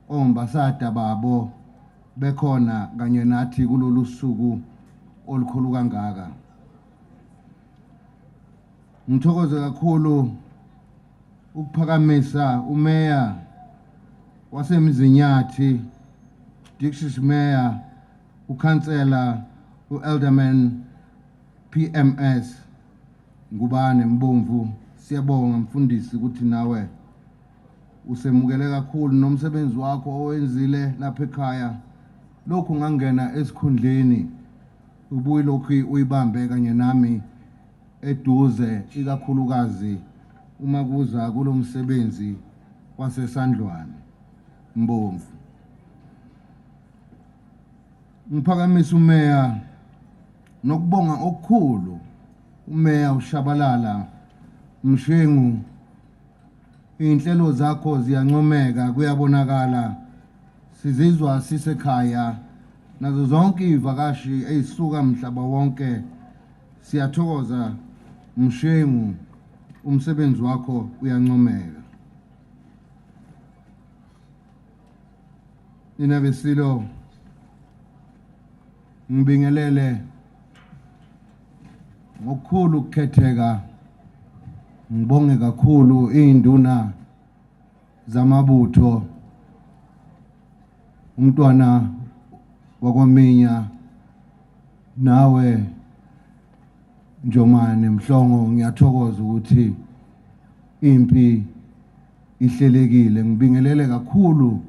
ombasada babo bekhona kanye nathi kulolu suku olukhulu kangaka ngithokoza kakhulu ukuphakamisa umeya wasemzinyathi District Mayor ukhansela uElderman PMS Ngubane Mbomvu siyabonga mfundisi ukuthi nawe usemukele kakhulu nomsebenzi wakho owenzile lapha ekhaya. Lokhu ngangena esikhundleni ubuye lokhu uyibambe kanye nami eduze ikakhulukazi uma kuza kulomsebenzi wasesandlwane Mbomvu. Ngiphakamisa umeya nokubonga okukhulu umeya uShabalala Mshengu. Inhlelo zakho ziyancomeka, kuyabonakala sizizwa sisekhaya nazo zonke ivakashi ezisuka mhlaba wonke. Siyathokoza Mshengu, umsebenzi wakho uyancomeka. Nina Besilo ngibingelele ngokukhulu ukukhetheka, ngibonge kakhulu induna zamabutho, umntwana wakwaminya nawe Njomane Mhlongo. Ngiyathokoza ukuthi impi ihlelekile. Ngibingelele kakhulu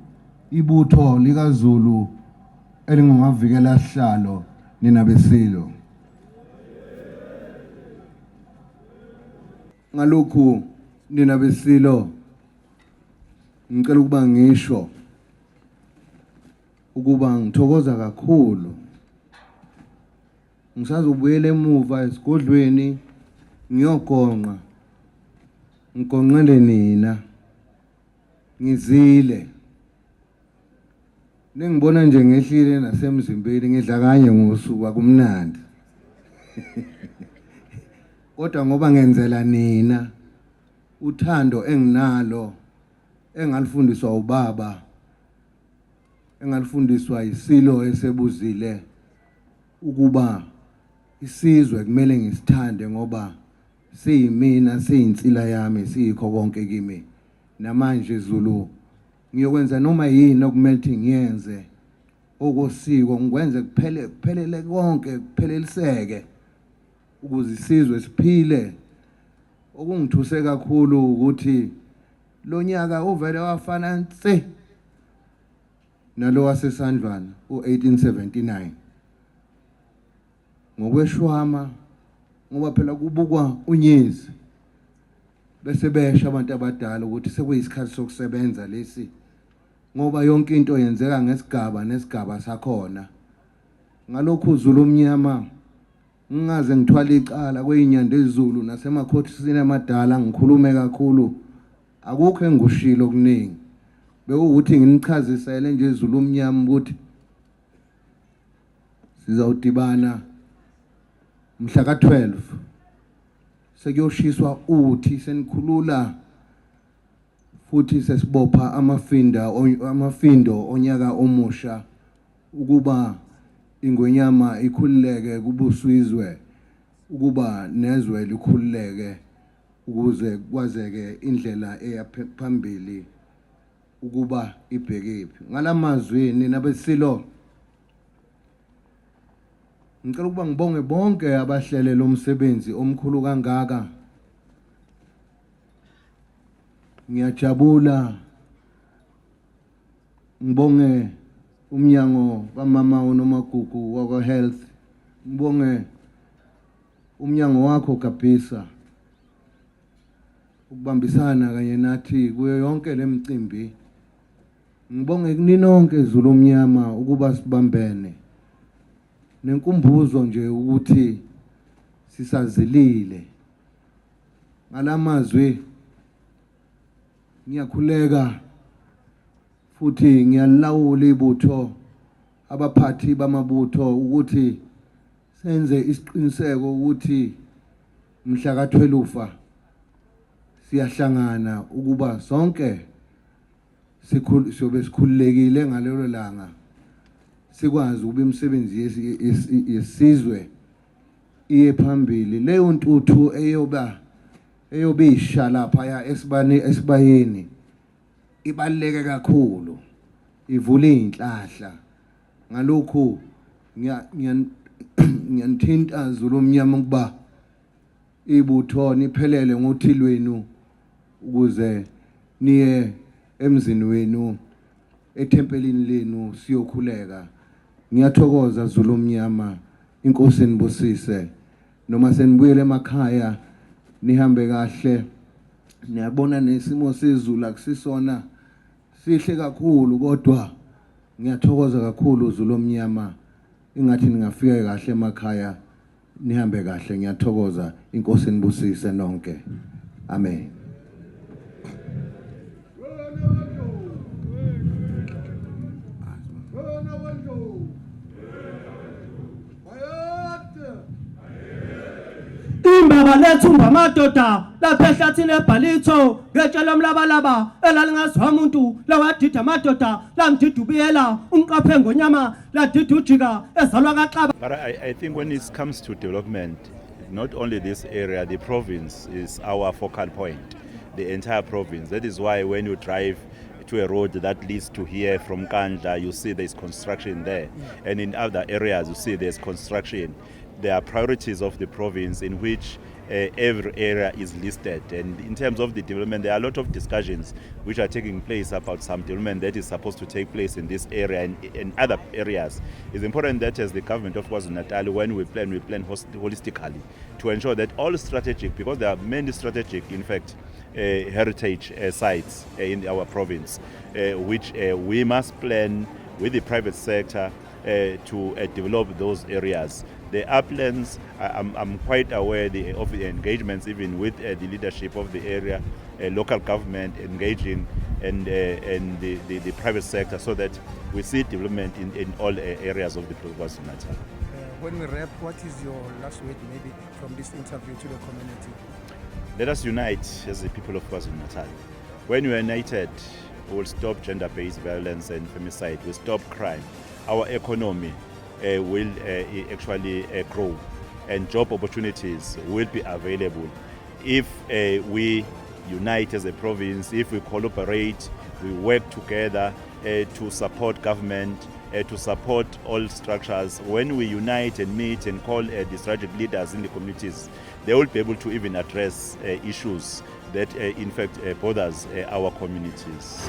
ibutho likaZulu elingumavikela sihlalo Nina Besilo. Ngalokhu Nina Besilo ngicela ukuba ngisho ukuba ngithokoza kakhulu. Ngisazobuyela emuva esigodlweni ngiyogonqa, ngigonqele nina, ngizile nengibona nje ngehlile nasemzimbeni, ngidla kanye ngosuku akumnandi. Kodwa ngoba ngenzela nina uthando enginalo engalifundiswa ubaba, engalifundiswa isilo esebuzile, ukuba isizwe kumele ngisithande ngoba siyimina, siyinsila yami, siyikho konke kimi. Namanje Zulu ngiyokwenza noma yini okumele ukuthi ngiyenze okosiko, ngikwenze kuphelele konke, kupheleliseke ukuze isizwe siphile. Okungithuse kakhulu ukuthi lo nyaka uvele wafana nse nalo wasesandlwane u1879 ngokweshwama, ngoba phela kubukwa unyezi bese besha abantu abadala ukuthi sekuyisikhathi sokusebenza lesi, ngoba yonke into yenzeka ngesigaba nesigaba sakhona. Ngalokhu Zulu omnyama ngingaze ngithwala icala kweyinyanda ezulu nasemakhothisini amadala, ngikhulume kakhulu, akukho engikushilo okuningi. Bekuwukuthi nginichazisele nje Zulu omnyama ukuthi sizawudibana mhla ka-12 sekuyoshiswa uthi, senikhulula futhi sesibopha amafindo onyaka omusha ukuba ingwenyama ikhululeke kubusizwe, ukuba nezwe likhululeke ukuze kwazeke indlela eya phambili ukuba ibhekephi. Ngalamazwi Nina Besilo ngicela ukuba ngibonge bonke abahlele lo msebenzi omkhulu kangaka. Ngiyajabula, ngibonge umnyango kaMama uNomagugu wakwa Health, ngibonge umnyango wakho Gabisa ukubambisana kanye nathi kuyo yonke lemicimbi. Ngibonge kuninonke Zulu omnyama ukuba sibambene nenkumbuzo nje ukuthi sisazilile. Ngalamazwi ngiyakhuleka futhi ngiyalawula ibutho, abaphathi bamabutho ukuthi senze isiqiniseko ukuthi mhla ka-12 siyahlangana ukuba sonke siyobe sikhululekile ngalelo langa, sikwazi ukuba imisebenzi yesizwe iye phambili. Leyo ntuthu eyobe ishala phaya esibayeni ibaluleke kakhulu, ivule iy'nhlahla. Ngalokhu ngiyanithinta Zulu omnyama ukuba ibutho niphelele ngothi lwenu ukuze niye emzini wenu ethempelini lenu siyokhuleka. Ngiyathokoza Zulu omnyama, inkosi nibusise. Noma senibuyele emakhaya nihambe kahle. Niyabona nesimo sezulu akusisona sihle kakhulu, kodwa ngiyathokoza kakhulu Zulu omnyama, ingathi ningafika kahle emakhaya nihambe kahle. Ngiyathokoza, inkosi nibusise nonke. Amen. Imbaba lethu ngamadoda lapha ehlathini eBhalitho ngetshela umlabalaba elalingaziwa umuntu lawadida amadoda lamdida ubiyela umqaphe ngonyama ladida ujika ezalwa kaXaba. But I think when it comes to development, not only this area, the province is our focal point, the entire province. That is why when you drive to a road that leads to here from Kandla, you see there's construction there. And in other areas, you see there's construction. There are priorities of the province in which every area is listed. And in terms of the development, there are a lot of discussions which are taking place about some development that is supposed to take place in this area and in other areas. It's important that as the government of KwaZulu-Natal, when we plan holistically to ensure that all strategic, because there are many strategic, in fact, heritage sites in our province, which we must plan with the private sector to develop those areas. The uplands, I'm quite aware of the engagements even with the leadership of the area, local government engaging and the private sector, so that we see development in all areas of the KwaZulu-Natal. When we wrap, what is your last word maybe from this interview to the community? Let us unite as the people of KwaZulu-Natal. When we are united, we will stop gender-based violence and femicide, we'll stop crime. Our economy will actually grow, and job opportunities will be available if we unite as a province, if we cooperate, we work together to support government, to support all structures. When we unite and meet and call the strategic leaders in the communities, they will be able to even address issues that in fact bothers our communities.